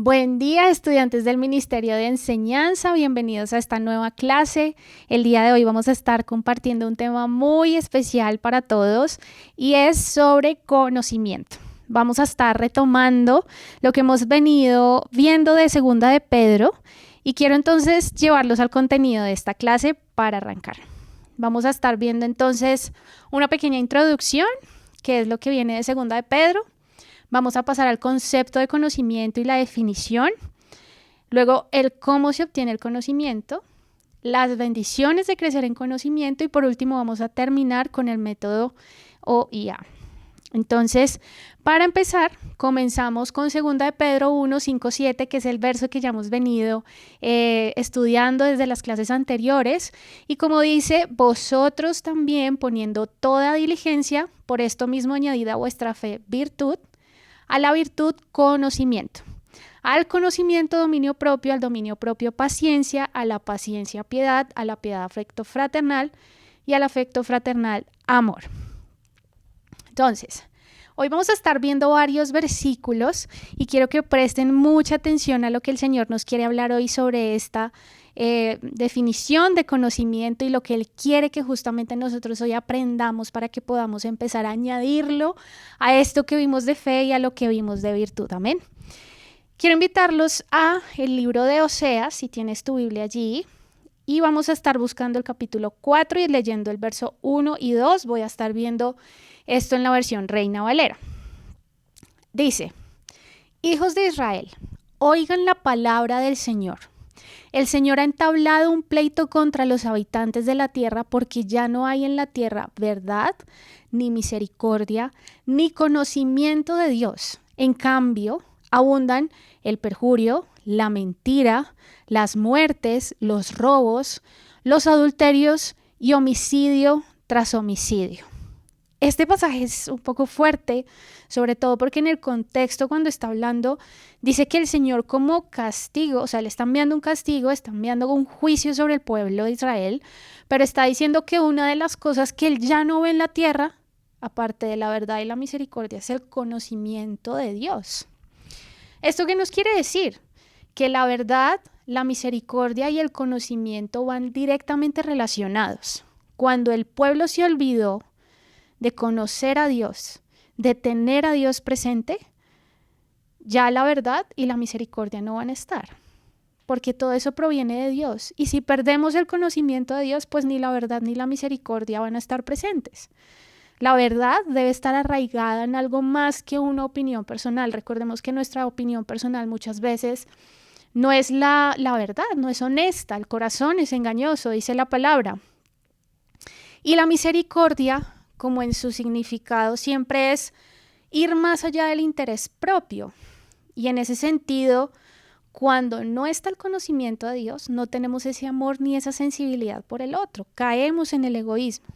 Buen día, estudiantes del Ministerio de Enseñanza, bienvenidos a esta nueva clase. El día de hoy vamos a estar compartiendo un tema muy especial para todos y es sobre conocimiento. Vamos a estar retomando lo que hemos venido viendo de Segunda de Pedro y quiero entonces llevarlos al contenido de esta clase para arrancar. Vamos a estar viendo entonces una pequeña introducción, que es lo que viene de Segunda de Pedro. Vamos a pasar al concepto de conocimiento y la definición. Luego, el cómo se obtiene el conocimiento, las bendiciones de crecer en conocimiento y por último vamos a terminar con el método OIA. Entonces, para empezar, comenzamos con 2 de Pedro 1, 5, 7, que es el verso que ya hemos venido estudiando desde las clases anteriores. Y como dice, vosotros también poniendo toda diligencia, por esto mismo añadida a vuestra fe virtud, a la virtud conocimiento, al conocimiento dominio propio, al dominio propio paciencia, a la paciencia piedad, a la piedad afecto fraternal y al afecto fraternal amor. Entonces, hoy vamos a estar viendo varios versículos y quiero que presten mucha atención a lo que el Señor nos quiere hablar hoy sobre esta definición de conocimiento y lo que Él quiere que justamente nosotros hoy aprendamos para que podamos empezar a añadirlo a esto que vimos de fe y a lo que vimos de virtud. Amén. Quiero invitarlos a el libro de Oseas, si tienes tu Biblia allí, y vamos a estar buscando el capítulo 4 y leyendo el verso 1 y 2. Voy a estar viendo esto en la versión Reina Valera. Dice: hijos de Israel, oigan la palabra del Señor. El Señor ha entablado un pleito contra los habitantes de la tierra porque ya no hay en la tierra verdad, ni misericordia, ni conocimiento de Dios. En cambio, abundan el perjurio, la mentira, las muertes, los robos, los adulterios y homicidio tras homicidio. Este pasaje es un poco fuerte, sobre todo porque en el contexto cuando está hablando, dice que el Señor como castigo, o sea, le está enviando un castigo, está enviando un juicio sobre el pueblo de Israel, pero está diciendo que una de las cosas que Él ya no ve en la tierra, aparte de la verdad y la misericordia, es el conocimiento de Dios. ¿Esto qué nos quiere decir? Que la verdad, la misericordia y el conocimiento van directamente relacionados. Cuando el pueblo se olvidó de conocer a Dios, de tener a Dios presente, ya la verdad y la misericordia no van a estar, porque todo eso proviene de Dios. Y si perdemos el conocimiento de Dios, pues ni la verdad ni la misericordia van a estar presentes. La verdad debe estar arraigada en algo más que una opinión personal. Recordemos que nuestra opinión personal muchas veces no es la verdad, no es honesta, el corazón es engañoso, dice la palabra. Y la misericordia, como en su significado, siempre es ir más allá del interés propio. Y en ese sentido, cuando no está el conocimiento de Dios, no tenemos ese amor ni esa sensibilidad por el otro. Caemos en el egoísmo.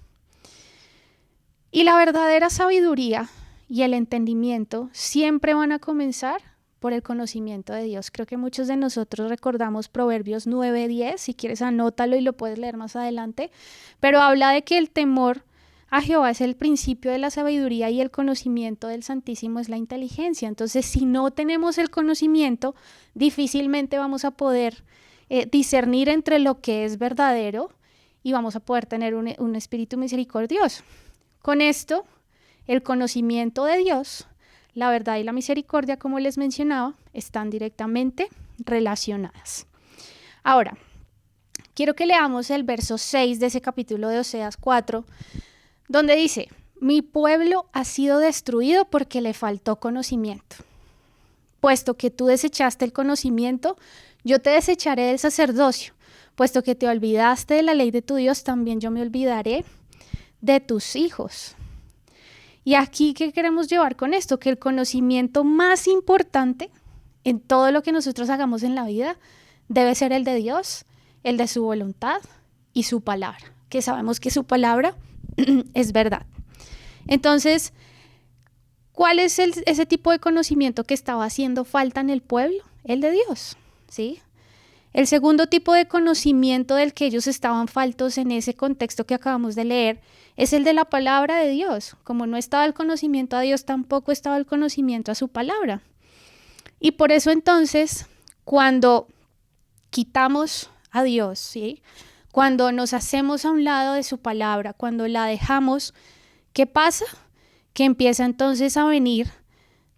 Y la verdadera sabiduría y el entendimiento siempre van a comenzar por el conocimiento de Dios. Creo que muchos de nosotros recordamos Proverbios 9:10. Si quieres, anótalo y lo puedes leer más adelante. Pero habla de que el temor a Jehová es el principio de la sabiduría y el conocimiento del Santísimo es la inteligencia. Entonces, si no tenemos el conocimiento, difícilmente vamos a poder discernir entre lo que es verdadero y vamos a poder tener un espíritu misericordioso. Con esto, el conocimiento de Dios, la verdad y la misericordia, como les mencionaba, están directamente relacionadas. Ahora, quiero que leamos el verso 6 de ese capítulo de Oseas 4, donde dice: mi pueblo ha sido destruido porque le faltó conocimiento. Puesto que tú desechaste el conocimiento, yo te desecharé del sacerdocio. Puesto que te olvidaste de la ley de tu Dios, también yo me olvidaré de tus hijos. Y aquí, ¿qué queremos llevar con esto? Que el conocimiento más importante en todo lo que nosotros hagamos en la vida debe ser el de Dios, el de su voluntad y su palabra, que sabemos que su palabra es verdad. Entonces, ¿cuál es ese tipo de conocimiento que estaba haciendo falta en el pueblo? El de Dios, ¿sí? El segundo tipo de conocimiento del que ellos estaban faltos en ese contexto que acabamos de leer es el de la palabra de Dios. Como no estaba el conocimiento a Dios, tampoco estaba el conocimiento a su palabra. Y por eso entonces, cuando quitamos a Dios, ¿sí? Cuando nos hacemos a un lado de su palabra, cuando la dejamos, ¿qué pasa? Que empieza entonces a venir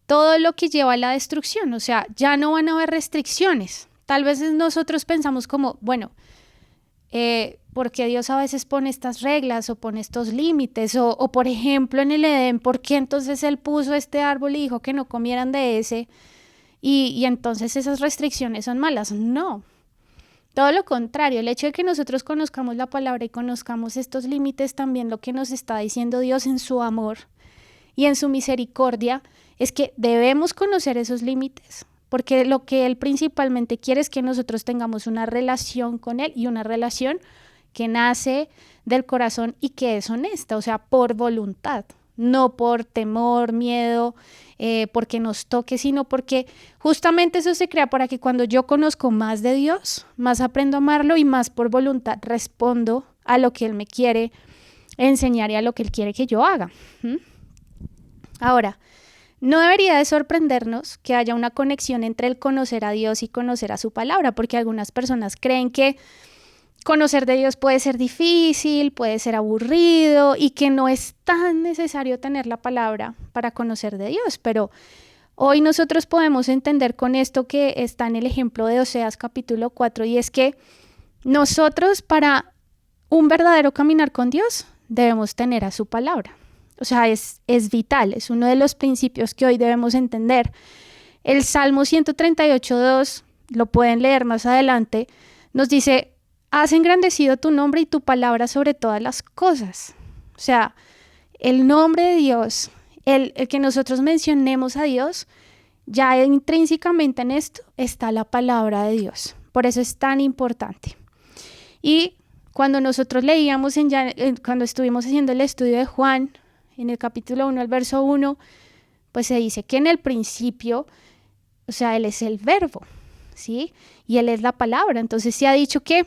todo lo que lleva a la destrucción. O sea, ya no van a haber restricciones. Tal vez nosotros pensamos como, bueno, ¿por qué Dios a veces pone estas reglas o pone estos límites? O por ejemplo en el Edén, ¿por qué entonces Él puso este árbol y dijo que no comieran de ese? Y entonces esas restricciones son malas. No, todo lo contrario. El hecho de que nosotros conozcamos la palabra y conozcamos estos límites, también lo que nos está diciendo Dios en su amor y en su misericordia, es que debemos conocer esos límites, porque lo que Él principalmente quiere es que nosotros tengamos una relación con Él, y una relación que nace del corazón y que es honesta, o sea, por voluntad, no por temor, miedo, porque nos toque, sino porque justamente eso se crea para que cuando yo conozco más de Dios, más aprendo a amarlo y más por voluntad respondo a lo que Él me quiere enseñar y a lo que Él quiere que yo haga. Ahora, no debería de sorprendernos que haya una conexión entre el conocer a Dios y conocer a su palabra, porque algunas personas creen que conocer de Dios puede ser difícil, puede ser aburrido y que no es tan necesario tener la palabra para conocer de Dios. Pero hoy nosotros podemos entender con esto que está en el ejemplo de Oseas capítulo 4, y es que nosotros, para un verdadero caminar con Dios, debemos tener a su palabra. O sea, es vital, es uno de los principios que hoy debemos entender. El Salmo 138:2, lo pueden leer más adelante, nos dice: has engrandecido tu nombre y tu palabra sobre todas las cosas. O sea, el nombre de Dios, el que nosotros mencionemos a Dios, ya intrínsecamente en esto está la palabra de Dios. Por eso es tan importante. Y cuando nosotros leíamos, cuando estuvimos haciendo el estudio de Juan, en el capítulo 1, el verso 1, pues se dice que en el principio, o sea, Él es el verbo, ¿sí? Y Él es la palabra. Entonces se ha dicho que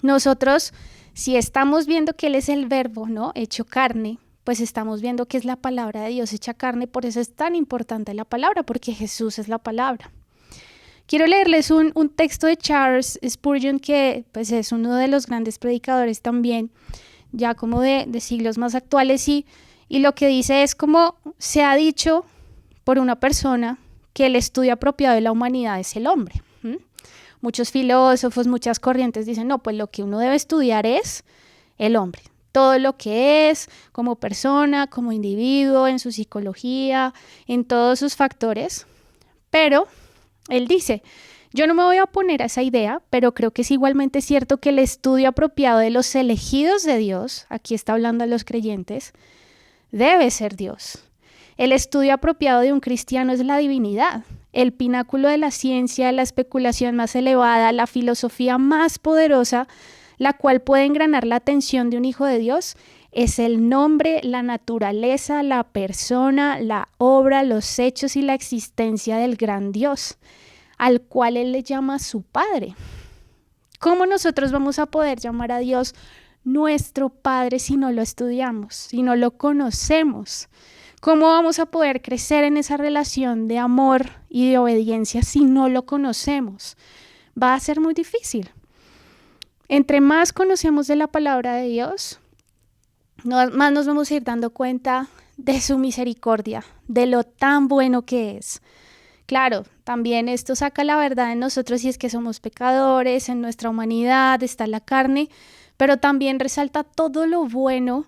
nosotros, si estamos viendo que Él es el verbo, ¿no?, hecho carne, pues estamos viendo que es la palabra de Dios hecha carne. Por eso es tan importante la palabra, porque Jesús es la palabra. Quiero leerles un texto de Charles Spurgeon, que pues es uno de los grandes predicadores también, ya como de siglos más actuales, y lo que dice es: como se ha dicho por una persona que el estudio apropiado de la humanidad es el hombre. Muchos filósofos, muchas corrientes dicen: no, pues lo que uno debe estudiar es el hombre, todo lo que es como persona, como individuo, en su psicología, en todos sus factores. Pero él dice: yo no me voy a oponer a esa idea, pero creo que es igualmente cierto que el estudio apropiado de los elegidos de Dios, aquí está hablando a los creyentes, debe ser Dios. El estudio apropiado de un cristiano es la divinidad, el pináculo de la ciencia, la especulación más elevada, la filosofía más poderosa, la cual puede engranar la atención de un hijo de Dios, es el nombre, la naturaleza, la persona, la obra, los hechos y la existencia del gran Dios, al cual Él le llama su Padre. ¿Cómo nosotros vamos a poder llamar a Dios nuestro Padre si no lo estudiamos, si no lo conocemos? ¿Cómo vamos a poder crecer en esa relación de amor y de obediencia si no lo conocemos? Va a ser muy difícil. Entre más conocemos de la palabra de Dios, más nos vamos a ir dando cuenta de su misericordia, de lo tan bueno que es. Claro, también esto saca la verdad de nosotros, y es que somos pecadores, en nuestra humanidad está la carne, pero también resalta todo lo bueno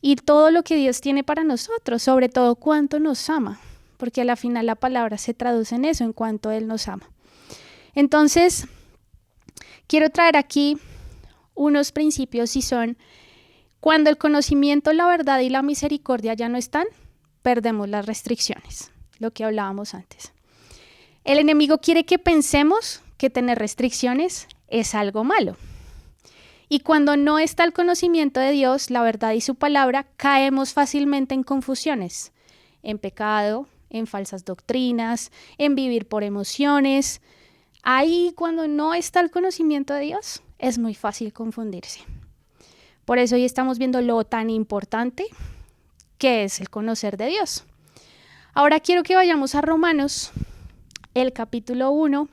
y todo lo que Dios tiene para nosotros, sobre todo cuánto nos ama, porque a la final la palabra se traduce en eso, en cuanto Él nos ama. Entonces, quiero traer aquí unos principios, y son: cuando el conocimiento, la verdad y la misericordia ya no están, perdemos las restricciones, lo que hablábamos antes. El enemigo quiere que pensemos que tener restricciones es algo malo. Y cuando no está el conocimiento de Dios, la verdad y su palabra, caemos fácilmente en confusiones, en pecado, en falsas doctrinas, en vivir por emociones. Ahí, cuando no está el conocimiento de Dios, es muy fácil confundirse. Por eso hoy estamos viendo lo tan importante que es el conocer de Dios. Ahora quiero que vayamos a Romanos, el capítulo 1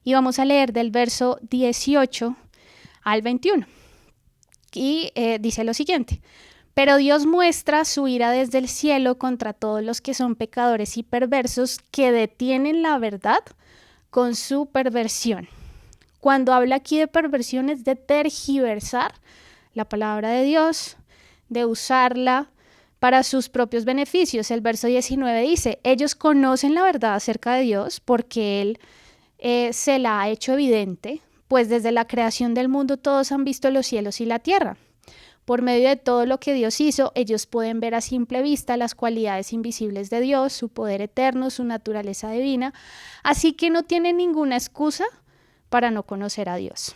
y vamos a leer del verso 18 al 21. Y dice lo siguiente: pero Dios muestra su ira desde el cielo contra todos los que son pecadores y perversos que detienen la verdad con su perversión. Cuando habla aquí de perversión es de tergiversar la palabra de Dios, de usarla para sus propios beneficios. El verso 19 dice: ellos conocen la verdad acerca de Dios porque Él se la ha hecho evidente, pues desde la creación del mundo todos han visto los cielos y la tierra. Por medio de todo lo que Dios hizo, ellos pueden ver a simple vista las cualidades invisibles de Dios, su poder eterno, su naturaleza divina, así que no tienen ninguna excusa para no conocer a Dios.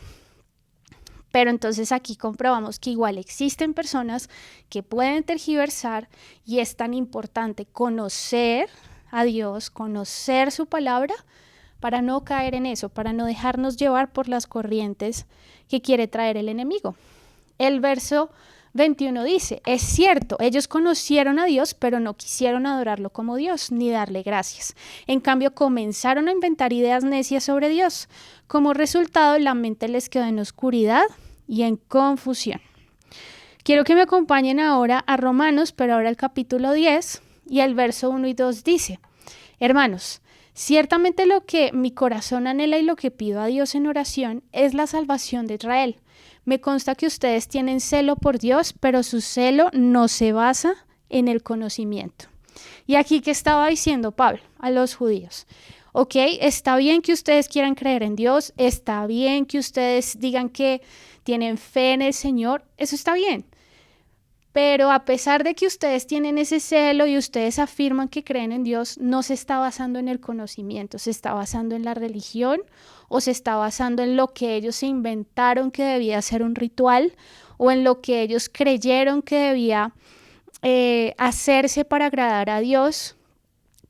Pero entonces aquí comprobamos que igual existen personas que pueden tergiversar y es tan importante conocer a Dios, conocer su palabra, para no caer en eso, para no dejarnos llevar por las corrientes que quiere traer el enemigo. El verso 21 dice: es cierto, ellos conocieron a Dios, pero no quisieron adorarlo como Dios, ni darle gracias. En cambio, comenzaron a inventar ideas necias sobre Dios. Como resultado, la mente les quedó en oscuridad y en confusión. Quiero que me acompañen ahora a Romanos, pero ahora el capítulo 10 y el verso 1 y 2 dice: hermanos, ciertamente lo que mi corazón anhela y lo que pido a Dios en oración es la salvación de Israel. Me consta que ustedes tienen celo por Dios, pero su celo no se basa en el conocimiento. Y aquí, ¿qué estaba diciendo Pablo a los judíos? Ok, está bien que ustedes quieran creer en Dios, está bien que ustedes digan que tienen fe en el Señor, eso está bien. Pero a pesar de que ustedes tienen ese celo y ustedes afirman que creen en Dios, no se está basando en el conocimiento, se está basando en la religión o se está basando en lo que ellos se inventaron que debía ser un ritual o en lo que ellos creyeron que debía hacerse para agradar a Dios,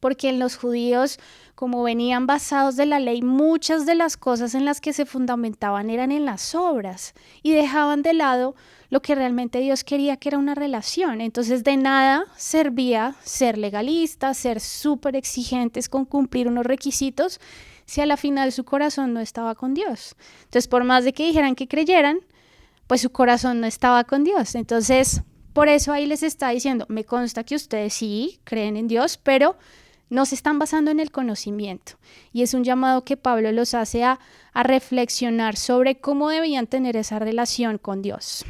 porque en los judíos, como venían basados de la ley, muchas de las cosas en las que se fundamentaban eran en las obras y dejaban de lado lo que realmente Dios quería, que era una relación. Entonces de nada servía ser legalistas, ser súper exigentes con cumplir unos requisitos, si a la final su corazón no estaba con Dios. Entonces, por más de que dijeran que creyeran, pues su corazón no estaba con Dios. Entonces, por eso ahí les está diciendo: me consta que ustedes sí creen en Dios, pero no se están basando en el conocimiento. Y es un llamado que Pablo los hace a reflexionar sobre cómo debían tener esa relación con Dios.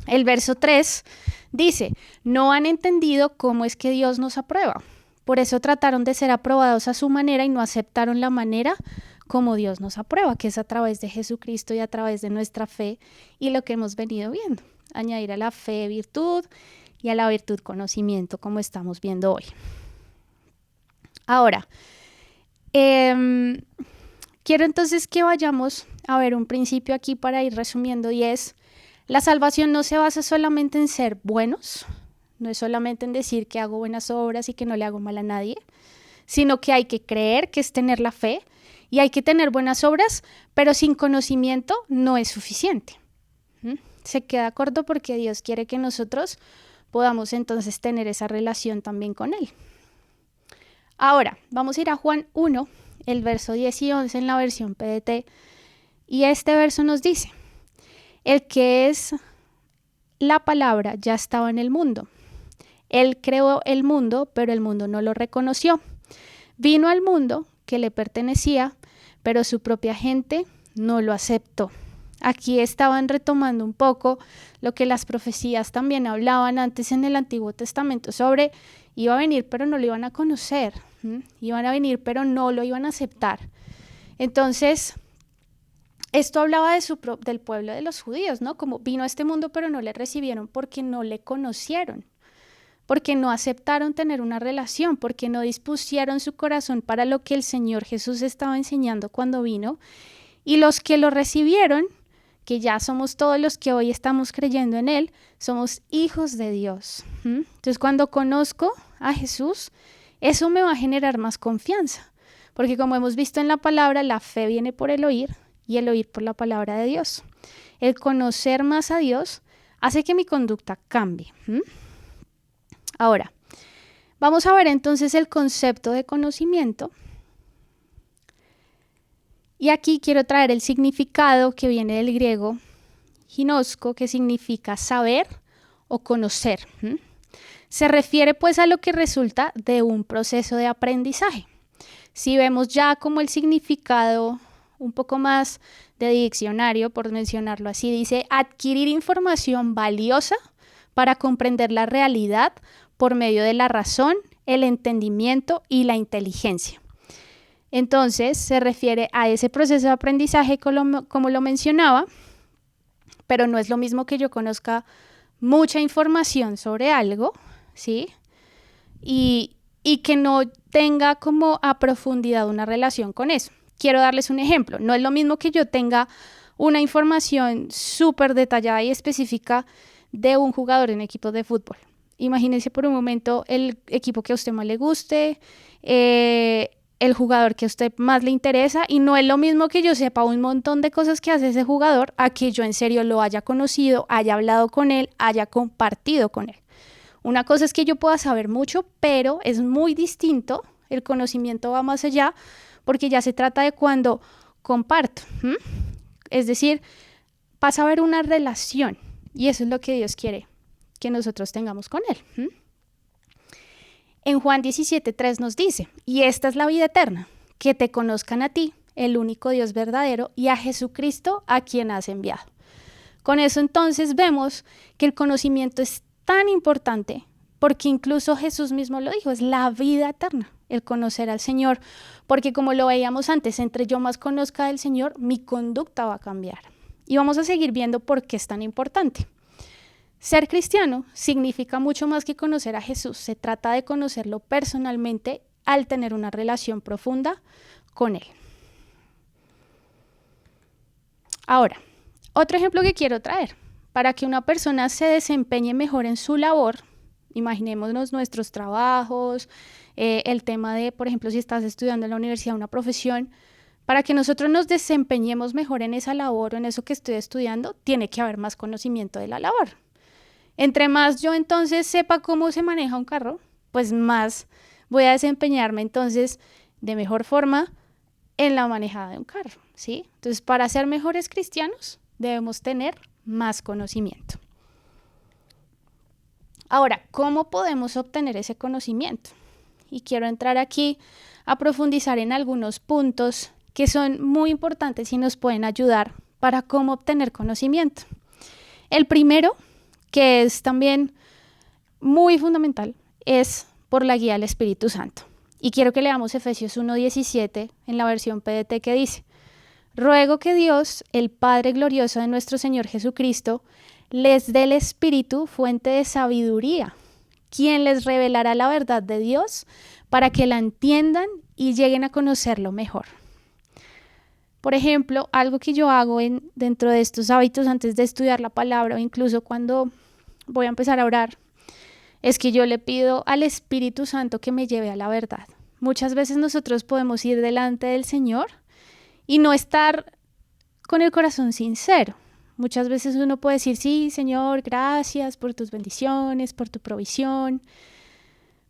El verso 3 dice: no han entendido cómo es que Dios nos aprueba. Por eso trataron de ser aprobados a su manera y no aceptaron la manera como Dios nos aprueba, que es a través de Jesucristo y a través de nuestra fe y lo que hemos venido viendo. Añadir a la fe virtud y a la virtud conocimiento, como estamos viendo hoy. Ahora, quiero entonces que vayamos a ver un principio aquí para ir resumiendo, y es: la salvación no se basa solamente en ser buenos, no es solamente en decir que hago buenas obras y que no le hago mal a nadie, sino que hay que creer, que es tener la fe, y hay que tener buenas obras, pero sin conocimiento no es suficiente. Se queda corto porque Dios quiere que nosotros podamos entonces tener esa relación también con Él. Ahora, vamos a ir a Juan 1, el verso 10 y 11 en la versión PDT, y este verso nos dice: el que es la palabra ya estaba en el mundo. Él creó el mundo, pero el mundo no lo reconoció. Vino al mundo que le pertenecía, pero su propia gente no lo aceptó. Aquí estaban retomando un poco lo que las profecías también hablaban antes en el Antiguo Testamento sobre: iba a venir, pero no lo iban a conocer. Iban a venir, pero no lo iban a aceptar. Entonces, esto hablaba del pueblo de los judíos, ¿no? Como vino a este mundo, pero no le recibieron porque no le conocieron, porque no aceptaron tener una relación, porque no dispusieron su corazón para lo que el Señor Jesús estaba enseñando cuando vino. Y los que lo recibieron, que ya somos todos los que hoy estamos creyendo en Él, somos hijos de Dios. Entonces, cuando conozco a Jesús, eso me va a generar más confianza, porque como hemos visto en la palabra, la fe viene por el oír y el oír por la palabra de Dios. El conocer más a Dios hace que mi conducta cambie. Ahora, vamos a ver entonces el concepto de conocimiento Y aquí quiero traer el significado que viene del griego ginosko, que significa saber o conocer. Se refiere pues a lo que resulta de un proceso de aprendizaje. Si vemos ya como el significado un poco más de diccionario, por mencionarlo así, dice adquirir información valiosa para comprender la realidad por medio de la razón, el entendimiento y la inteligencia. Entonces se refiere a ese proceso de aprendizaje como lo mencionaba, pero no es lo mismo que yo conozca mucha información sobre algo, ¿sí? Y que no tenga como a profundidad una relación con eso. Quiero darles un ejemplo. No es lo mismo que yo tenga una información súper detallada y específica de un jugador en equipos de fútbol. Imagínense por un momento el equipo que a usted más le guste, el jugador que a usted más le interesa, y no es lo mismo que yo sepa un montón de cosas que hace ese jugador a que yo en serio lo haya conocido, haya hablado con él, haya compartido con él. Una cosa es que yo pueda saber mucho, pero es muy distinto, el conocimiento va más allá, porque ya se trata de cuando comparto. Es decir, pasa a haber una relación, y eso es lo que Dios quiere que nosotros tengamos con Él. En Juan 17:3 nos dice, y esta es la vida eterna, que te conozcan a ti, el único Dios verdadero, y a Jesucristo a quien has enviado. Con eso entonces vemos que el conocimiento es tan importante, porque incluso Jesús mismo lo dijo, es la vida eterna, el conocer al Señor, porque como lo veíamos antes, entre yo más conozca del Señor, mi conducta va a cambiar. Y vamos a seguir viendo por qué es tan importante. Ser cristiano significa mucho más que conocer a Jesús. Se trata de conocerlo personalmente al tener una relación profunda con Él. Ahora, otro ejemplo que quiero traer. Para que una persona se desempeñe mejor en su labor, imaginémonos nuestros trabajos, el tema de, por ejemplo, si estás estudiando en la universidad una profesión, para que nosotros nos desempeñemos mejor en esa labor o en eso que estoy estudiando, tiene que haber más conocimiento de la labor. Entre más yo entonces sepa cómo se maneja un carro, pues más voy a desempeñarme entonces de mejor forma en la manejada de un carro, ¿sí? Entonces, para ser mejores cristianos, debemos tener más conocimiento. Ahora, ¿cómo podemos obtener ese conocimiento? Y quiero entrar aquí a profundizar en algunos puntos que son muy importantes y nos pueden ayudar para cómo obtener conocimiento. El primero, que es también muy fundamental, es por la guía del Espíritu Santo. Y quiero que leamos Efesios 1:17 en la versión PDT, que dice: ruego que Dios, el Padre glorioso de nuestro Señor Jesucristo, les dé el Espíritu, fuente de sabiduría, quien les revelará la verdad de Dios para que la entiendan y lleguen a conocerlo mejor. Por ejemplo, algo que yo hago dentro de estos hábitos antes de estudiar la palabra o incluso cuando voy a empezar a orar, es que yo le pido al Espíritu Santo que me lleve a la verdad. Muchas veces nosotros podemos ir delante del Señor y no estar con el corazón sincero. Muchas veces uno puede decir, sí, Señor, gracias por tus bendiciones, por tu provisión.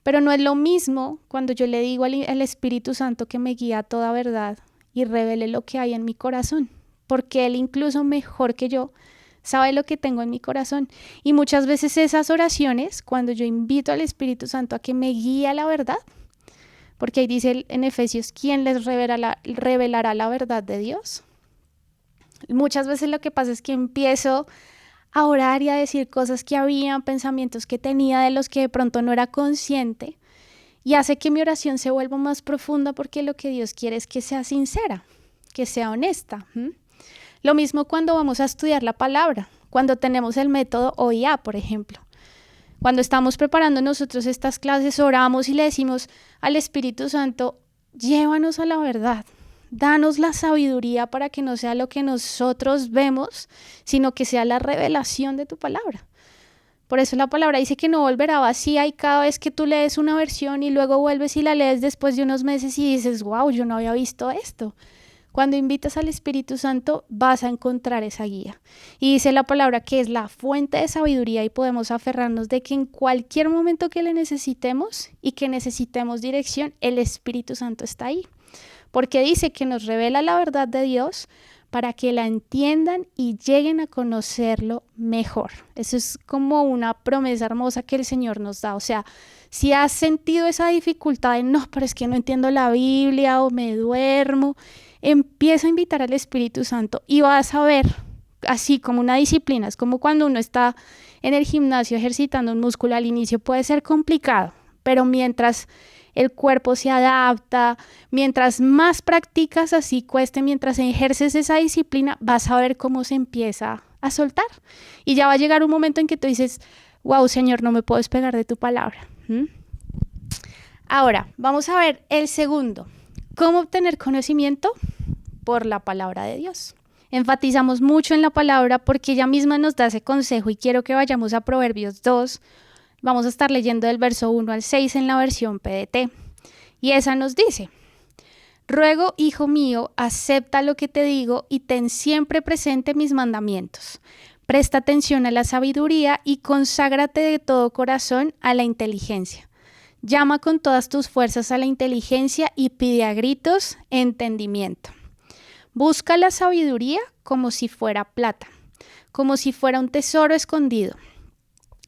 Pero no es lo mismo cuando yo le digo al Espíritu Santo que me guía a toda verdad y revele lo que hay en mi corazón. Porque Él incluso mejor que yo sabe lo que tengo en mi corazón. Y muchas veces esas oraciones, cuando yo invito al Espíritu Santo a que me guíe a la verdad, porque ahí dice en Efesios, ¿quién les revelará la verdad de Dios? Muchas veces lo que pasa es que empiezo a orar y a decir cosas que habían, pensamientos que tenía de los que de pronto no era consciente, y hace que mi oración se vuelva más profunda porque lo que Dios quiere es que sea sincera, que sea honesta. Lo mismo cuando vamos a estudiar la palabra, cuando tenemos el método OIA, por ejemplo. Cuando estamos preparando nosotros estas clases, oramos y le decimos al Espíritu Santo, llévanos a la verdad. Danos la sabiduría para que no sea lo que nosotros vemos, sino que sea la revelación de tu palabra. Por eso la palabra dice que no volverá vacía, y cada vez que tú lees una versión y luego vuelves y la lees después de unos meses y dices, wow, yo no había visto esto. Cuando invitas al Espíritu Santo vas a encontrar esa guía. Y dice la palabra que es la fuente de sabiduría y podemos aferrarnos de que en cualquier momento que le necesitemos y que necesitemos dirección, el Espíritu Santo está ahí. porque dice que nos revela la verdad de Dios para que la entiendan y lleguen a conocerlo mejor. Eso es como una promesa hermosa que el Señor nos da. O sea, si has sentido esa dificultad de no, pero es que no entiendo la Biblia o me duermo, empieza a invitar al Espíritu Santo y vas a ver, así como una disciplina. Es como cuando uno está en el gimnasio ejercitando un músculo. Al inicio puede ser complicado, pero mientras el cuerpo se adapta, mientras más practicas, así cueste, mientras ejerces esa disciplina, vas a ver cómo se empieza a soltar. Y ya va a llegar un momento en que tú dices, wow, Señor, no me puedo despegar de tu palabra. Ahora, vamos a ver el segundo. ¿Cómo obtener conocimiento? Por la palabra de Dios. Enfatizamos mucho en la palabra porque ella misma nos da ese consejo y quiero que vayamos a Proverbios 2. Vamos a estar leyendo del verso 1 al 6 en la versión PDT. Y esa nos dice: ruego, hijo mío, acepta lo que te digo y ten siempre presente mis mandamientos. Presta atención a la sabiduría y conságrate de todo corazón a la inteligencia. Llama con todas tus fuerzas a la inteligencia y pide a gritos entendimiento. Busca la sabiduría como si fuera plata, como si fuera un tesoro escondido.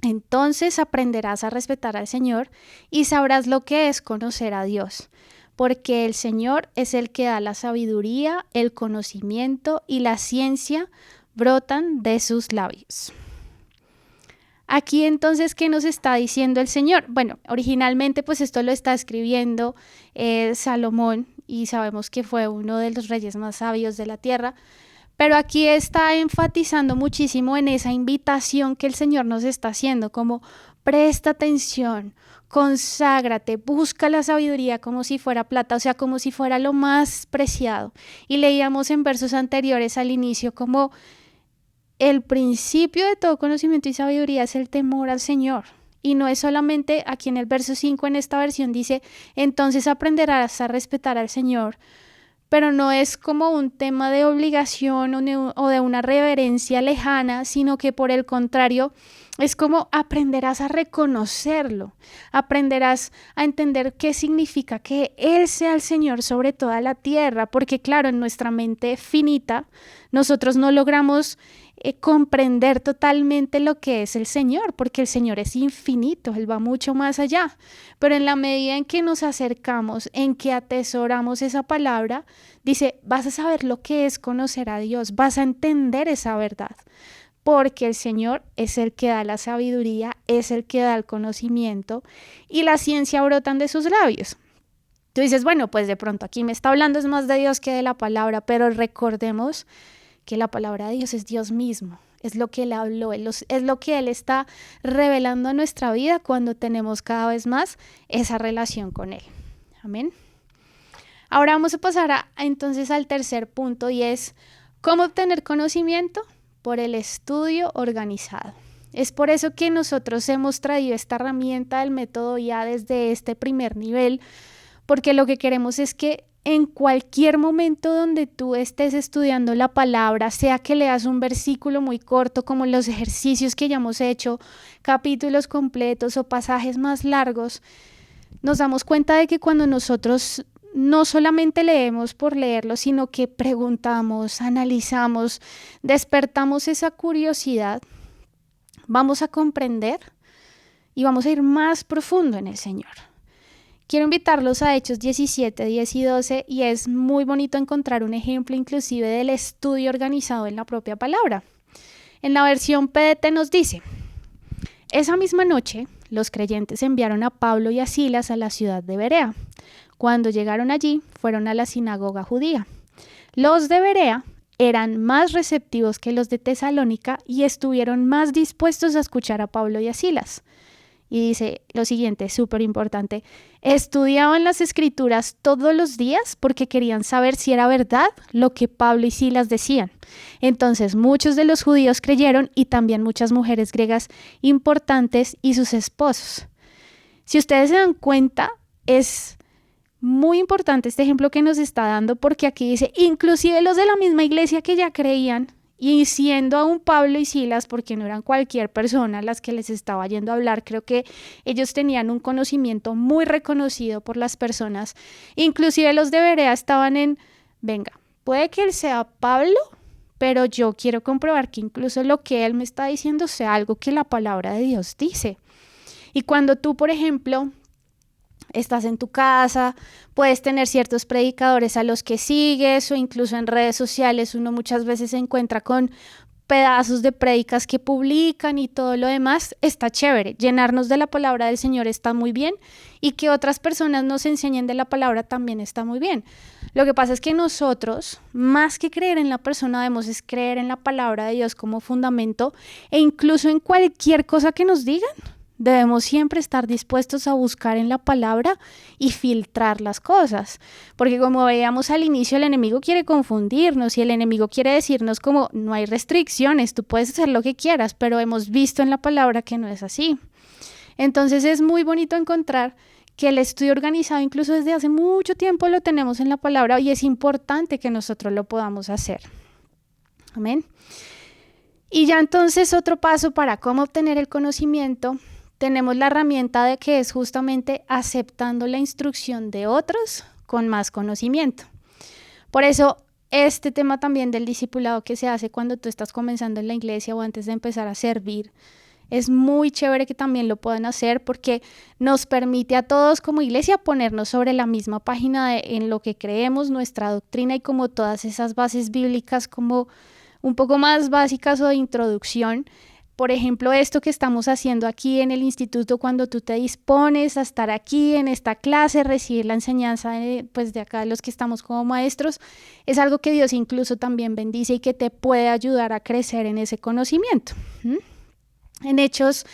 Entonces aprenderás a respetar al Señor y sabrás lo que es conocer a Dios, porque el Señor es el que da la sabiduría, el conocimiento y la ciencia brotan de sus labios. Aquí entonces, ¿qué nos está diciendo el Señor? Bueno, originalmente pues esto lo está escribiendo Salomón y sabemos que fue uno de los reyes más sabios de la tierra. Pero aquí está enfatizando muchísimo en esa invitación que el Señor nos está haciendo, como presta atención, conságrate, busca la sabiduría como si fuera plata, o sea, como si fuera lo más preciado. Y leíamos en versos anteriores al inicio como el principio de todo conocimiento y sabiduría es el temor al Señor. Y no es solamente aquí en el verso 5, en esta versión dice, entonces aprenderás a respetar al Señor. Pero no es como un tema de obligación o de una reverencia lejana, sino que por el contrario es como aprenderás a reconocerlo, aprenderás a entender qué significa que Él sea el Señor sobre toda la tierra, porque claro, en nuestra mente finita nosotros no logramos comprender totalmente lo que es el Señor, porque el Señor es infinito, Él va mucho más allá. Pero en la medida en que nos acercamos, en que atesoramos esa palabra, dice, vas a saber lo que es conocer a Dios, vas a entender esa verdad, porque el Señor es el que da la sabiduría, es el que da el conocimiento y la ciencia brotan de sus labios. Tú dices, bueno, pues de pronto aquí me está hablando es más de Dios que de la palabra, pero recordemos que la palabra de Dios es Dios mismo, es lo que Él habló, es lo que Él está revelando a nuestra vida cuando tenemos cada vez más esa relación con Él. Amén. Ahora vamos a pasar entonces al tercer punto y es ¿cómo obtener conocimiento? Por el estudio organizado. Es por eso que nosotros hemos traído esta herramienta del método ya desde este primer nivel, porque lo que queremos es que en cualquier momento donde tú estés estudiando la palabra, sea que leas un versículo muy corto como los ejercicios que ya hemos hecho, capítulos completos o pasajes más largos, nos damos cuenta de que cuando nosotros no solamente leemos por leerlo, sino que preguntamos, analizamos, despertamos esa curiosidad, vamos a comprender y vamos a ir más profundo en el Señor. Quiero invitarlos a Hechos 17, 10 y 12 y es muy bonito encontrar un ejemplo inclusive del estudio organizado en la propia palabra. En la versión PDT nos dice, esa misma noche los creyentes enviaron a Pablo y a Silas a la ciudad de Berea. Cuando llegaron allí, fueron a la sinagoga judía. Los de Berea eran más receptivos que los de Tesalónica y estuvieron más dispuestos a escuchar a Pablo y a Silas. Y dice lo siguiente, súper importante, estudiaban las escrituras todos los días porque querían saber si era verdad lo que Pablo y Silas decían. Entonces muchos de los judíos creyeron y también muchas mujeres griegas importantes y sus esposos. Si ustedes se dan cuenta, es muy importante este ejemplo que nos está dando porque aquí dice, inclusive los de la misma iglesia que ya creían Y siendo aún Pablo y Silas, porque no eran cualquier persona a las que les estaba yendo a hablar, creo que ellos tenían un conocimiento muy reconocido por las personas. Inclusive los de Berea estaban en, venga, puede que él sea Pablo, pero yo quiero comprobar que incluso lo que él me está diciendo sea algo que la palabra de Dios dice. Y cuando tú, por ejemplo, estás en tu casa, puedes tener ciertos predicadores a los que sigues o incluso en redes sociales uno muchas veces se encuentra con pedazos de prédicas que publican y todo lo demás. Está chévere, llenarnos de la palabra del Señor está muy bien y que otras personas nos enseñen de la palabra también está muy bien. Lo que pasa es que nosotros, más que creer en la persona, debemos es creer en la palabra de Dios como fundamento e incluso en cualquier cosa que nos digan. Debemos siempre estar dispuestos a buscar en la palabra y filtrar las cosas, porque como veíamos al inicio, el enemigo quiere confundirnos y el enemigo quiere decirnos como no hay restricciones, tú puedes hacer lo que quieras, pero hemos visto en la palabra que no es así. Entonces es muy bonito encontrar que el estudio organizado incluso desde hace mucho tiempo lo tenemos en la palabra y es importante que nosotros lo podamos hacer. Amén. Y ya entonces otro paso para cómo obtener el conocimiento. Tenemos la herramienta de que es justamente aceptando la instrucción de otros con más conocimiento. Por eso, este tema también del discipulado que se hace cuando tú estás comenzando en la iglesia o antes de empezar a servir, es muy chévere que también lo puedan hacer porque nos permite a todos como iglesia ponernos sobre la misma página en lo que creemos, nuestra doctrina y como todas esas bases bíblicas como un poco más básicas o de introducción. Por ejemplo, esto que estamos haciendo aquí en el instituto, cuando tú te dispones a estar aquí en esta clase, recibir la enseñanza de acá los que estamos como maestros, es algo que Dios incluso también bendice y que te puede ayudar a crecer en ese conocimiento. En Hechos,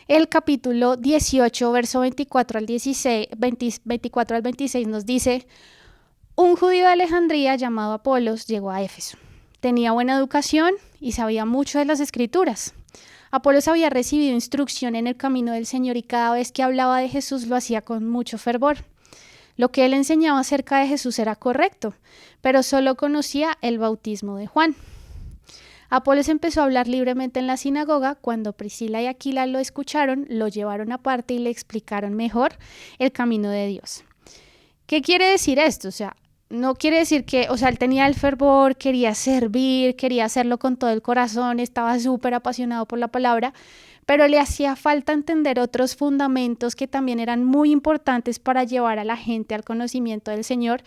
el capítulo 18, verso 24 al 26 nos dice: un judío de Alejandría llamado Apolos llegó a Éfeso. Tenía buena educación y sabía mucho de las escrituras. Apolos había recibido instrucción en el camino del Señor y cada vez que hablaba de Jesús lo hacía con mucho fervor. Lo que él enseñaba acerca de Jesús era correcto, pero solo conocía el bautismo de Juan. Apolos empezó a hablar libremente en la sinagoga. Cuando Priscila y Aquila lo escucharon, lo llevaron aparte y le explicaron mejor el camino de Dios. ¿Qué quiere decir esto? No quiere decir que, él tenía el fervor, quería servir, quería hacerlo con todo el corazón, estaba súper apasionado por la palabra, pero le hacía falta entender otros fundamentos que también eran muy importantes para llevar a la gente al conocimiento del Señor.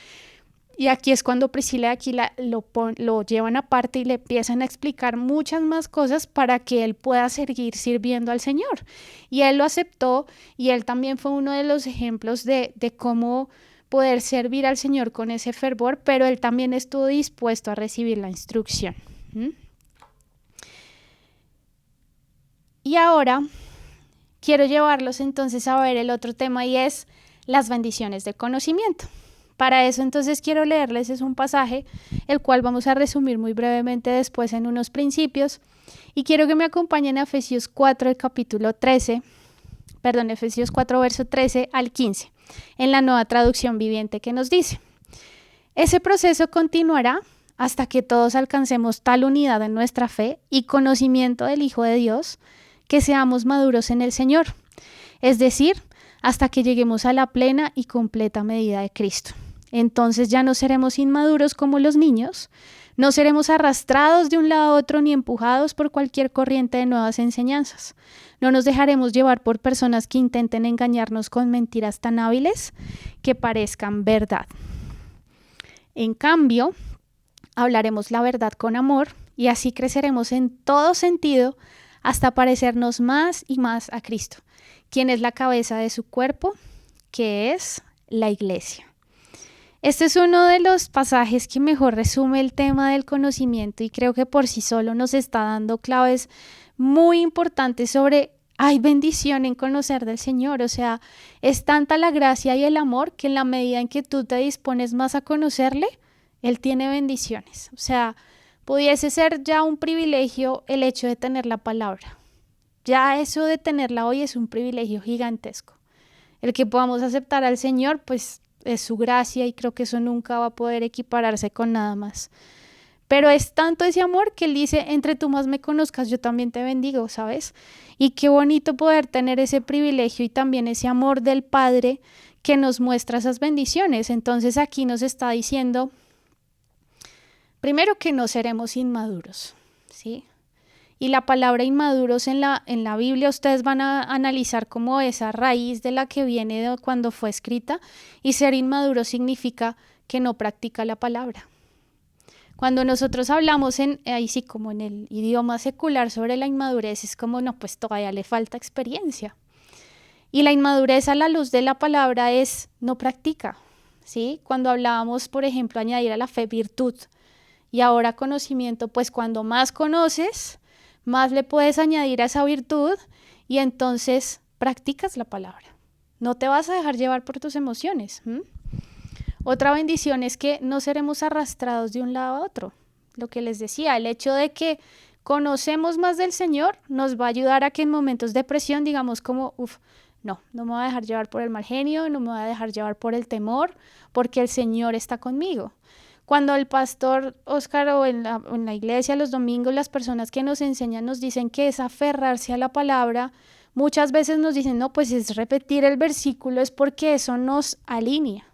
Y aquí es cuando Priscila y Aquila lo llevan aparte y le empiezan a explicar muchas más cosas para que él pueda seguir sirviendo al Señor. Y él lo aceptó y él también fue uno de los ejemplos de cómo poder servir al Señor con ese fervor, pero él también estuvo dispuesto a recibir la instrucción. Y ahora quiero llevarlos entonces a ver el otro tema y es las bendiciones del conocimiento. Para eso entonces quiero leerles un pasaje, el cual vamos a resumir muy brevemente después en unos principios, y quiero que me acompañen a Efesios 4, Efesios 4, verso 13 al 15, en la Nueva Traducción Viviente, que nos dice: ese proceso continuará hasta que todos alcancemos tal unidad en nuestra fe y conocimiento del Hijo de Dios, que seamos maduros en el Señor, es decir, hasta que lleguemos a la plena y completa medida de Cristo. Entonces ya no seremos inmaduros como los niños, no seremos arrastrados de un lado a otro ni empujados por cualquier corriente de nuevas enseñanzas. No nos dejaremos llevar por personas que intenten engañarnos con mentiras tan hábiles que parezcan verdad. En cambio, hablaremos la verdad con amor y así creceremos en todo sentido hasta parecernos más y más a Cristo, quien es la cabeza de su cuerpo, que es la iglesia. Este es uno de los pasajes que mejor resume el tema del conocimiento y creo que por sí solo nos está dando claves muy importantes sobre hay bendición en conocer del Señor. Es tanta la gracia y el amor que en la medida en que tú te dispones más a conocerle, Él tiene bendiciones. Pudiese ser ya un privilegio el hecho de tener la palabra. Ya eso de tenerla hoy es un privilegio gigantesco. El que podamos aceptar al Señor, pues es su gracia y creo que eso nunca va a poder equipararse con nada más. Pero es tanto ese amor que Él dice, entre tú más me conozcas, yo también te bendigo, ¿sabes? Y qué bonito poder tener ese privilegio y también ese amor del Padre que nos muestra esas bendiciones. Entonces aquí nos está diciendo, primero que no seremos inmaduros, ¿sí? Y la palabra inmaduros en la Biblia ustedes van a analizar como esa raíz de la que viene de cuando fue escrita, y ser inmaduro significa que no practica la palabra. Cuando nosotros hablamos ahí sí como en el idioma secular sobre la inmadurez, es como no, pues todavía le falta experiencia. Y la inmadurez a la luz de la palabra es no practica, ¿sí? Cuando hablábamos, por ejemplo, añadir a la fe virtud y ahora conocimiento, pues cuando más conoces, más le puedes añadir a esa virtud y entonces practicas la palabra. No te vas a dejar llevar por tus emociones. Otra bendición es que no seremos arrastrados de un lado a otro. Lo que les decía, el hecho de que conocemos más del Señor nos va a ayudar a que en momentos de presión digamos como, no me voy a dejar llevar por el mal genio, no me voy a dejar llevar por el temor, porque el Señor está conmigo. Cuando el pastor Oscar o en la iglesia los domingos, las personas que nos enseñan nos dicen que es aferrarse a la palabra, muchas veces nos dicen, no, pues es repetir el versículo, es porque eso nos alinea.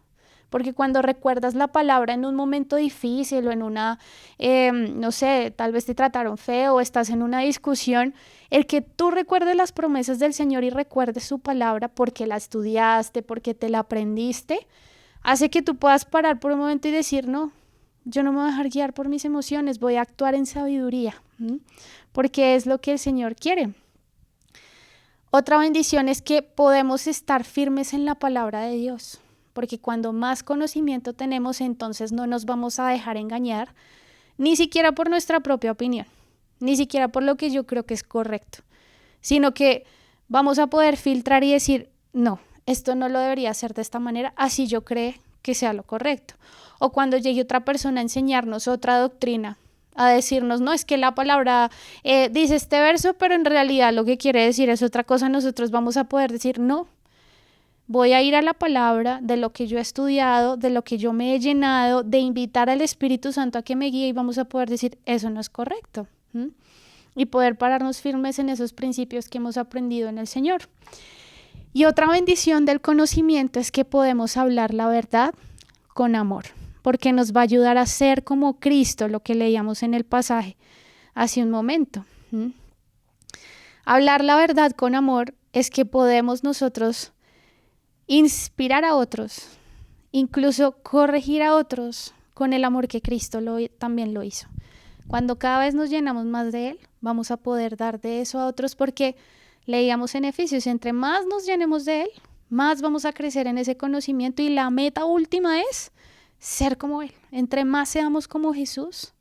Porque cuando recuerdas la palabra en un momento difícil o en una, no sé, tal vez te trataron feo o estás en una discusión, el que tú recuerdes las promesas del Señor y recuerdes su palabra porque la estudiaste, porque te la aprendiste, hace que tú puedas parar por un momento y decir, no, yo no me voy a dejar guiar por mis emociones, voy a actuar en sabiduría, porque es lo que el Señor quiere. Otra bendición es que podemos estar firmes en la palabra de Dios. Porque cuando más conocimiento tenemos, entonces no nos vamos a dejar engañar, ni siquiera por nuestra propia opinión, ni siquiera por lo que yo creo que es correcto, sino que vamos a poder filtrar y decir, no, esto no lo debería hacer de esta manera, así yo creo que sea lo correcto. O cuando llegue otra persona a enseñarnos otra doctrina, a decirnos, no, es que la palabra dice este verso, pero en realidad lo que quiere decir es otra cosa, nosotros vamos a poder decir, no, voy a ir a la palabra de lo que yo he estudiado, de lo que yo me he llenado, de invitar al Espíritu Santo a que me guíe y vamos a poder decir, eso no es correcto. Y poder pararnos firmes en esos principios que hemos aprendido en el Señor. Y otra bendición del conocimiento es que podemos hablar la verdad con amor, porque nos va a ayudar a ser como Cristo, lo que leíamos en el pasaje hace un momento. Hablar la verdad con amor es que podemos nosotros inspirar a otros, incluso corregir a otros con el amor que Cristo también lo hizo. Cuando cada vez nos llenamos más de Él, vamos a poder dar de eso a otros porque leíamos en Efesios, entre más nos llenemos de Él, más vamos a crecer en ese conocimiento y la meta última es ser como Él. Entre más seamos como Jesús,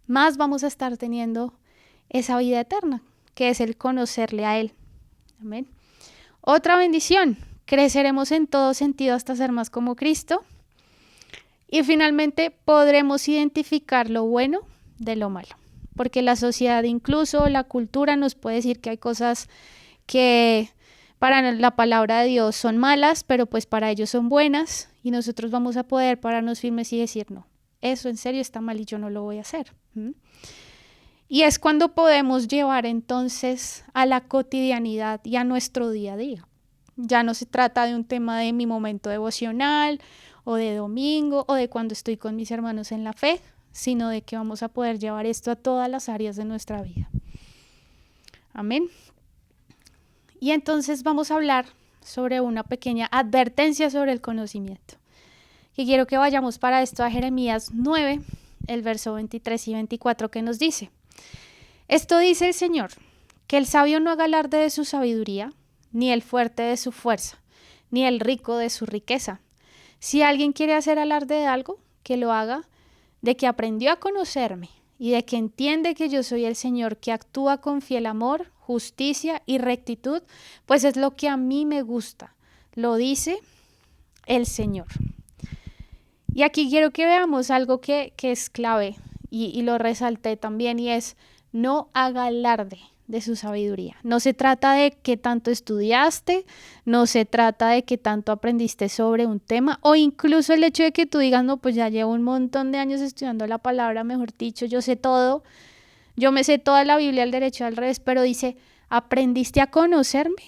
más vamos a estar teniendo esa vida eterna, que es el conocerle a Él. Amén. Otra bendición. Creceremos en todo sentido hasta ser más como Cristo. Y finalmente podremos identificar lo bueno de lo malo. Porque la sociedad, incluso la cultura, nos puede decir que hay cosas que para la palabra de Dios son malas, pero pues para ellos son buenas. Y nosotros vamos a poder pararnos firmes y decir, no, eso en serio está mal y yo no lo voy a hacer. Y es cuando podemos llevar entonces a la cotidianidad y a nuestro día a día. Ya no se trata de un tema de mi momento devocional o de domingo o de cuando estoy con mis hermanos en la fe, sino de que vamos a poder llevar esto a todas las áreas de nuestra vida. Amén. Y entonces vamos a hablar sobre una pequeña advertencia sobre el conocimiento. Que quiero que vayamos para esto a Jeremías 9, el verso 23 y 24 que nos dice: esto dice el Señor, que el sabio no haga alarde de su sabiduría, ni el fuerte de su fuerza, ni el rico de su riqueza. Si alguien quiere hacer alarde de algo, que lo haga de que aprendió a conocerme y de que entiende que yo soy el Señor, que actúa con fiel amor, justicia y rectitud, pues es lo que a mí me gusta. Lo dice el Señor. Y aquí quiero que veamos algo que es clave y lo resalté también, y es: no haga alarde de su sabiduría. No se trata de qué tanto estudiaste, no se trata de qué tanto aprendiste sobre un tema, o incluso el hecho de que tú digas, no, pues ya llevo un montón de años estudiando la palabra, mejor dicho, yo sé todo, yo me sé toda la Biblia al derecho y al revés, pero dice, ¿aprendiste a conocerme?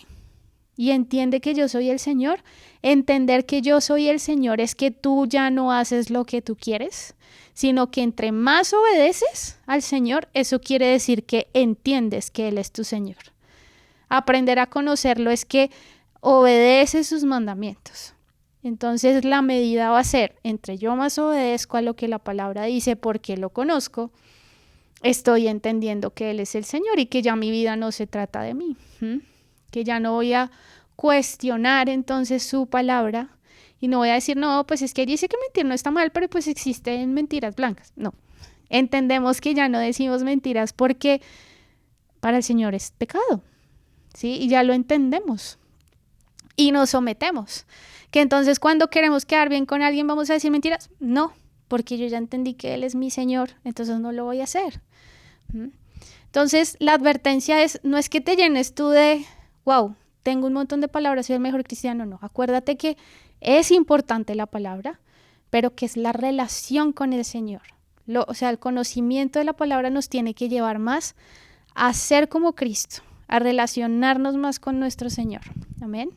Y entiende que yo soy el Señor. Entender que yo soy el Señor es que tú ya no haces lo que tú quieres, sino que entre más obedeces al Señor, eso quiere decir que entiendes que Él es tu Señor. Aprender a conocerlo es que obedeces sus mandamientos. Entonces la medida va a ser, entre yo más obedezco a lo que la palabra dice porque lo conozco, estoy entendiendo que Él es el Señor y que ya mi vida no se trata de mí. Que ya no voy a cuestionar entonces su palabra y no voy a decir, no, pues es que dice que mentir no está mal, pero pues existen mentiras blancas. No, entendemos que ya no decimos mentiras porque para el Señor es pecado, ¿sí? Y ya lo entendemos y nos sometemos. Que entonces cuando queremos quedar bien con alguien vamos a decir mentiras. No, porque yo ya entendí que Él es mi Señor, entonces no lo voy a hacer. Entonces la advertencia es, no es que te llenes tú de wow, tengo un montón de palabras, soy el mejor cristiano. No, acuérdate que es importante la palabra, pero que es la relación con el Señor. O sea, el conocimiento de la palabra nos tiene que llevar más a ser como Cristo, a relacionarnos más con nuestro Señor. Amén.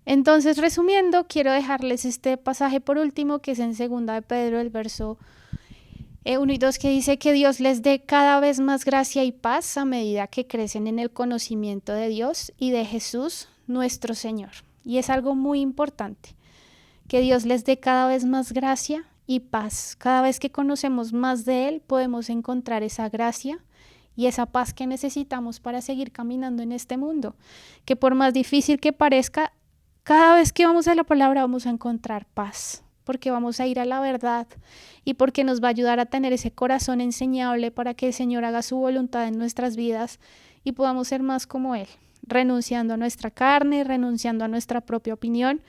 Entonces, resumiendo, quiero dejarles este pasaje por último, que es en 2 de Pedro, el verso 1 y 2, que dice que Dios les dé cada vez más gracia y paz a medida que crecen en el conocimiento de Dios y de Jesús, nuestro Señor. Y es algo muy importante, que Dios les dé cada vez más gracia y paz. Cada vez que conocemos más de Él, podemos encontrar esa gracia y esa paz que necesitamos para seguir caminando en este mundo. Que por más difícil que parezca, cada vez que vamos a la palabra vamos a encontrar paz, porque vamos a ir a la verdad y porque nos va a ayudar a tener ese corazón enseñable para que el Señor haga su voluntad en nuestras vidas y podamos ser más como Él, renunciando a nuestra carne, renunciando a nuestra propia opinión.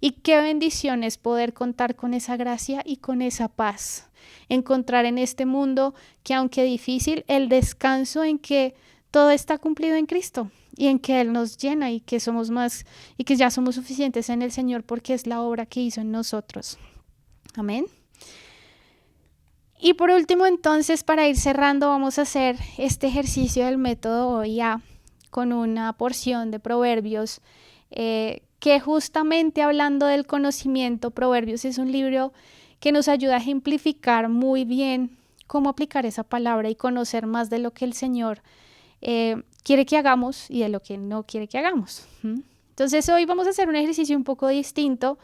Y qué bendición es poder contar con esa gracia y con esa paz, encontrar en este mundo que aunque difícil, el descanso en que todo está cumplido en Cristo y en que Él nos llena y que somos más y que ya somos suficientes en el Señor porque es la obra que hizo en nosotros. Amén. Y por último, entonces, para ir cerrando, vamos a hacer este ejercicio del método OIA con una porción de Proverbios, que justamente hablando del conocimiento, Proverbios es un libro que nos ayuda a ejemplificar muy bien cómo aplicar esa palabra y conocer más de lo que el Señor quiere que hagamos y de lo que no quiere que hagamos. Entonces hoy vamos a hacer un ejercicio un poco distinto.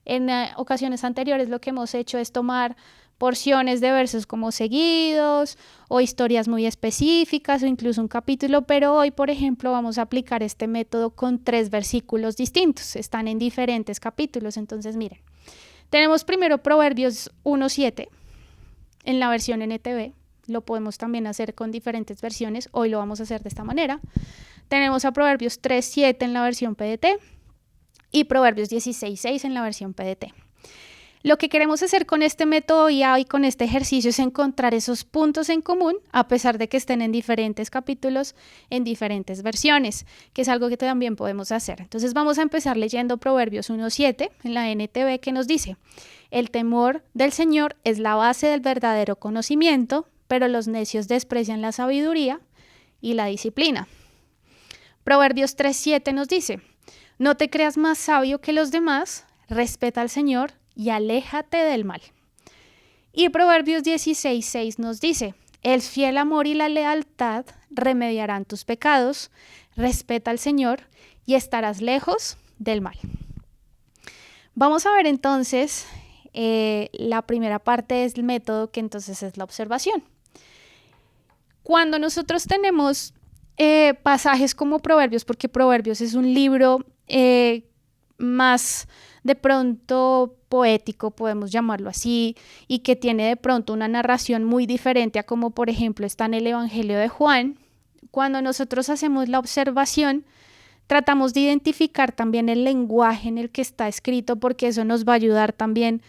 En ocasiones anteriores lo que hemos hecho es tomar porciones de versos como seguidos o historias muy específicas o incluso un capítulo, pero hoy, por ejemplo, vamos a aplicar este método con 3 versículos distintos. Están en diferentes capítulos, entonces miren. Tenemos primero Proverbios 1:7 en la versión NTV. Lo podemos también hacer con diferentes versiones. Hoy lo vamos a hacer de esta manera. Tenemos a Proverbios 3:7 en la versión PDT y Proverbios 16:6 en la versión PDT. Lo que queremos hacer con este método y con este ejercicio es encontrar esos puntos en común, a pesar de que estén en diferentes capítulos, en diferentes versiones, que es algo que también podemos hacer. Entonces vamos a empezar leyendo Proverbios 1:7 en la NTV, que nos dice: el temor del Señor es la base del verdadero conocimiento, pero los necios desprecian la sabiduría y la disciplina. Proverbios 3:7 nos dice: no te creas más sabio que los demás, respeta al Señor y aléjate del mal. Y Proverbios 16:6 nos dice: el fiel amor y la lealtad remediarán tus pecados, respeta al Señor y estarás lejos del mal. Vamos a ver entonces la primera parte del método, que entonces es la observación. Cuando nosotros tenemos pasajes como Proverbios, porque Proverbios es un libro más de pronto poético, podemos llamarlo así, y que tiene de pronto una narración muy diferente a como por ejemplo está en el Evangelio de Juan. Cuando nosotros hacemos la observación, tratamos de identificar también el lenguaje en el que está escrito, porque eso nos va a ayudar también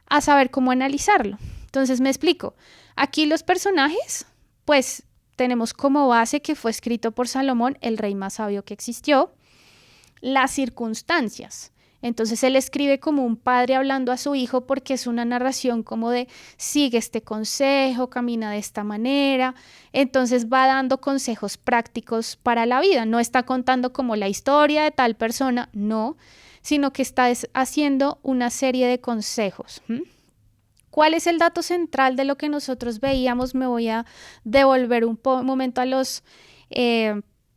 a saber cómo analizarlo. Entonces me explico. Aquí los personajes, pues tenemos como base que fue escrito por Salomón, el rey más sabio que existió. Las circunstancias. Entonces él escribe como un padre hablando a su hijo porque es una narración como de sigue este consejo, camina de esta manera. Entonces va dando consejos prácticos para la vida. No está contando como la historia de tal persona, no, sino que está haciendo una serie de consejos. ¿Cuál es el dato central de lo que nosotros veíamos? Me voy a devolver un momento a los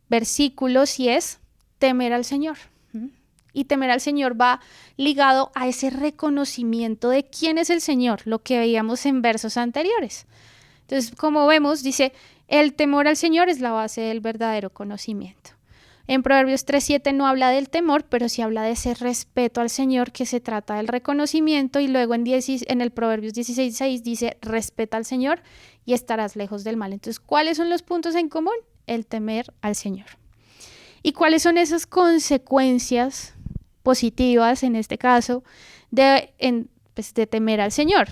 versículos y es temer al Señor. Y temer al Señor va ligado a ese reconocimiento de quién es el Señor, lo que veíamos en versos anteriores. Entonces, como vemos, dice, el temor al Señor es la base del verdadero conocimiento. En Proverbios 3:7 no habla del temor, pero sí habla de ese respeto al Señor, que se trata del reconocimiento, y luego en el Proverbios 16:6 dice, respeta al Señor y estarás lejos del mal. Entonces, ¿cuáles son los puntos en común? El temer al Señor. ¿Y cuáles son esas consecuencias positivas, en este caso, de temer al Señor?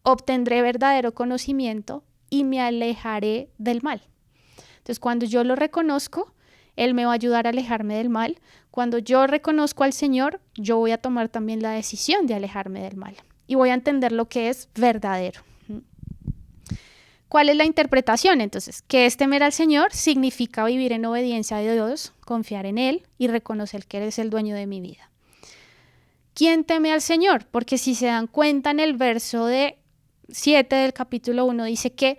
Obtendré verdadero conocimiento y me alejaré del mal. Entonces, cuando yo lo reconozco, Él me va a ayudar a alejarme del mal. Cuando yo reconozco al Señor, yo voy a tomar también la decisión de alejarme del mal y voy a entender lo que es verdadero. ¿Cuál es la interpretación? Entonces, que es temer al Señor significa vivir en obediencia a Dios, confiar en Él y reconocer que Él es el dueño de mi vida. ¿Quién teme al Señor? Porque si se dan cuenta en el verso 7 del capítulo 1 dice que,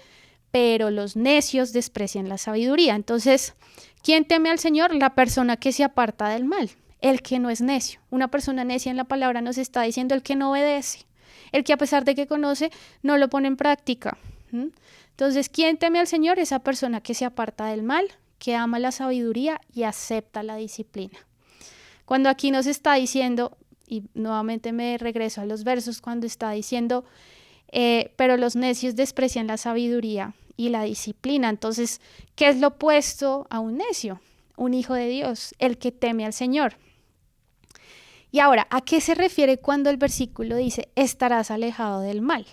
pero los necios desprecian la sabiduría. Entonces, ¿quién teme al Señor? La persona que se aparta del mal, el que no es necio. Una persona necia en la palabra nos está diciendo el que no obedece, el que a pesar de que conoce, no lo pone en práctica. Entonces, ¿quién teme al Señor? Esa persona que se aparta del mal, que ama la sabiduría y acepta la disciplina. Cuando aquí nos está diciendo, y nuevamente me regreso a los versos, cuando está diciendo, pero los necios desprecian la sabiduría y la disciplina. Entonces, ¿qué es lo opuesto a un necio? Un hijo de Dios, el que teme al Señor. Y ahora, ¿a qué se refiere cuando el versículo dice, estarás alejado del mal?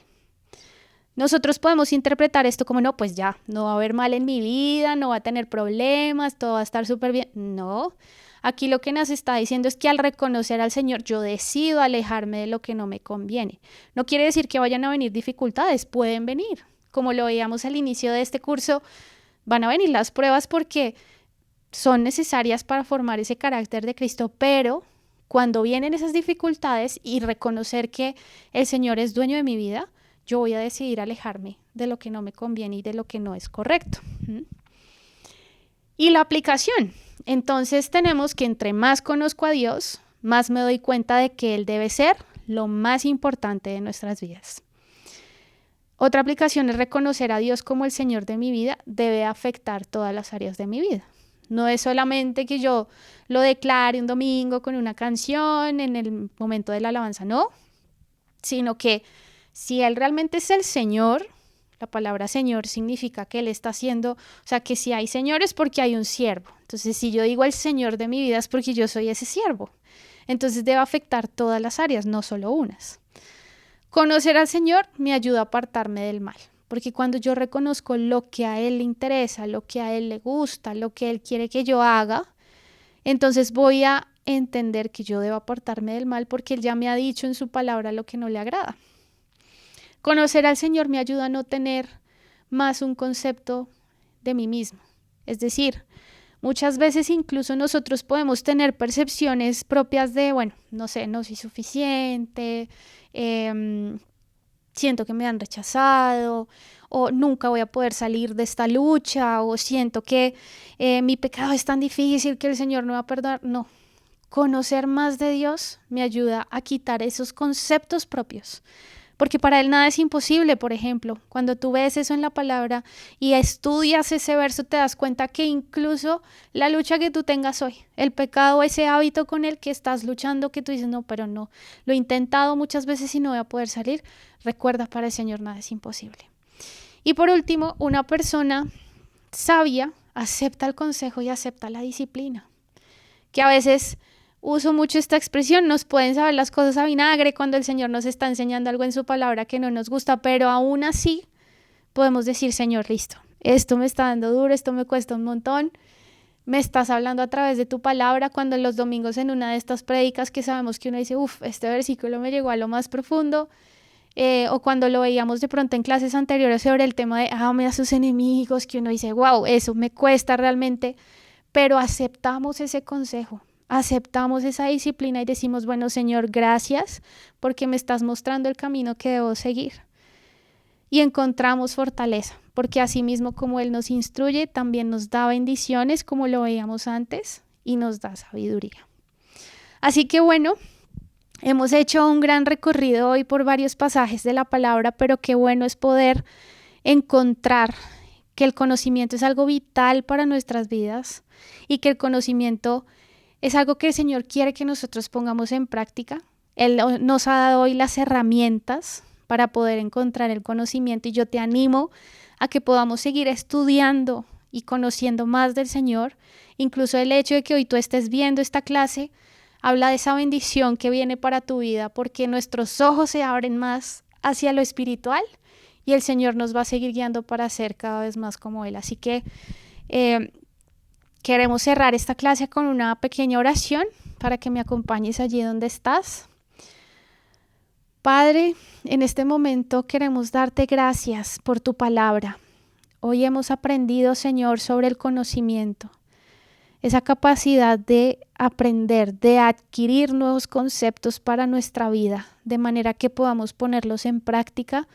Nosotros podemos interpretar esto como, no, pues ya, no va a haber mal en mi vida, no va a tener problemas, todo va a estar súper bien. No, aquí lo que nos está diciendo es que al reconocer al Señor, yo decido alejarme de lo que no me conviene. No quiere decir que vayan a venir dificultades, pueden venir. Como lo veíamos al inicio de este curso, van a venir las pruebas porque son necesarias para formar ese carácter de Cristo, pero cuando vienen esas dificultades y reconocer que el Señor es dueño de mi vida, yo voy a decidir alejarme de lo que no me conviene y de lo que no es correcto. Y la aplicación. Entonces tenemos que entre más conozco a Dios, más me doy cuenta de que Él debe ser lo más importante de nuestras vidas. Otra aplicación es reconocer a Dios como el Señor de mi vida, debe afectar todas las áreas de mi vida. No es solamente que yo lo declare un domingo con una canción en el momento de la alabanza, no, sino que si Él realmente es el Señor, la palabra Señor significa que Él está haciendo, o sea, que si hay Señor es porque hay un siervo. Entonces, si yo digo el Señor de mi vida es porque yo soy ese siervo. Entonces, debe afectar todas las áreas, no solo unas. Conocer al Señor me ayuda a apartarme del mal, porque cuando yo reconozco lo que a Él le interesa, lo que a Él le gusta, lo que Él quiere que yo haga, entonces voy a entender que yo debo apartarme del mal porque Él ya me ha dicho en su palabra lo que no le agrada. Conocer al Señor me ayuda a no tener más un concepto de mí mismo. Es decir, muchas veces incluso nosotros podemos tener percepciones propias de, bueno, no sé, no soy suficiente, siento que me han rechazado, o nunca voy a poder salir de esta lucha, o siento que mi pecado es tan difícil que el Señor no va a perdonar. No, conocer más de Dios me ayuda a quitar esos conceptos propios. Porque para Él nada es imposible. Por ejemplo, cuando tú ves eso en la palabra y estudias ese verso, te das cuenta que incluso la lucha que tú tengas hoy, el pecado, ese hábito con el que estás luchando, que tú dices, no, pero no, lo he intentado muchas veces y no voy a poder salir, recuerda, para el Señor nada es imposible. Y por último, una persona sabia acepta el consejo y acepta la disciplina, que a veces uso mucho esta expresión, nos pueden saber las cosas a vinagre cuando el Señor nos está enseñando algo en su palabra que no nos gusta, pero aún así podemos decir, Señor, listo, esto me está dando duro, esto me cuesta un montón. Me estás hablando a través de tu palabra, cuando los domingos en una de estas prédicas que sabemos que uno dice, este versículo me llegó a lo más profundo, o cuando lo veíamos de pronto en clases anteriores sobre el tema de ame a sus enemigos, que uno dice, wow, eso me cuesta realmente, pero aceptamos ese consejo, aceptamos esa disciplina y decimos, bueno, Señor, gracias porque me estás mostrando el camino que debo seguir. Y encontramos fortaleza, porque así mismo como Él nos instruye, también nos da bendiciones, como lo veíamos antes, y nos da sabiduría. Así que bueno, hemos hecho un gran recorrido hoy por varios pasajes de la palabra, pero qué bueno es poder encontrar que el conocimiento es algo vital para nuestras vidas y que el conocimiento es algo que el Señor quiere que nosotros pongamos en práctica. Él nos ha dado hoy las herramientas para poder encontrar el conocimiento y yo te animo a que podamos seguir estudiando y conociendo más del Señor. Incluso el hecho de que hoy tú estés viendo esta clase habla de esa bendición que viene para tu vida, porque nuestros ojos se abren más hacia lo espiritual y el Señor nos va a seguir guiando para ser cada vez más como Él. Así que queremos cerrar esta clase con una pequeña oración para que me acompañes allí donde estás. Padre, en este momento queremos darte gracias por tu palabra. Hoy hemos aprendido, Señor, sobre el conocimiento, esa capacidad de aprender, de adquirir nuevos conceptos para nuestra vida, de manera que podamos ponerlos en práctica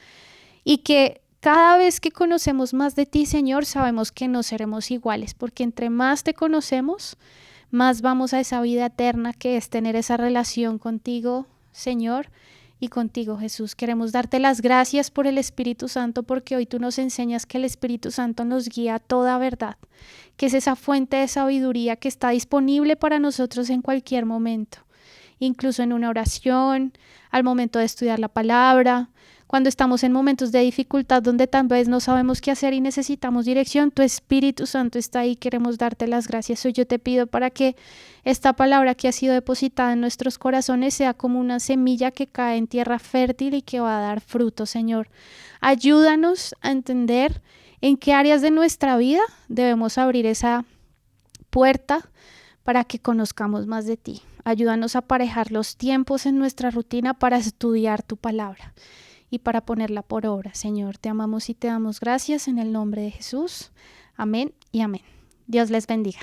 y que cada vez que conocemos más de ti, Señor, sabemos que no seremos iguales, porque entre más te conocemos, más vamos a esa vida eterna que es tener esa relación contigo, Señor, y contigo, Jesús. Queremos darte las gracias por el Espíritu Santo, porque hoy tú nos enseñas que el Espíritu Santo nos guía a toda verdad, que es esa fuente de sabiduría que está disponible para nosotros en cualquier momento, incluso en una oración, al momento de estudiar la palabra, cuando estamos en momentos de dificultad donde tal vez no sabemos qué hacer y necesitamos dirección. Tu Espíritu Santo está ahí, queremos darte las gracias. Hoy yo te pido para que esta palabra que ha sido depositada en nuestros corazones sea como una semilla que cae en tierra fértil y que va a dar fruto, Señor. Ayúdanos a entender en qué áreas de nuestra vida debemos abrir esa puerta para que conozcamos más de ti. Ayúdanos a aparejar los tiempos en nuestra rutina para estudiar tu palabra y para ponerla por obra. Señor, te amamos y te damos gracias en el nombre de Jesús. Amén y amén. Dios les bendiga.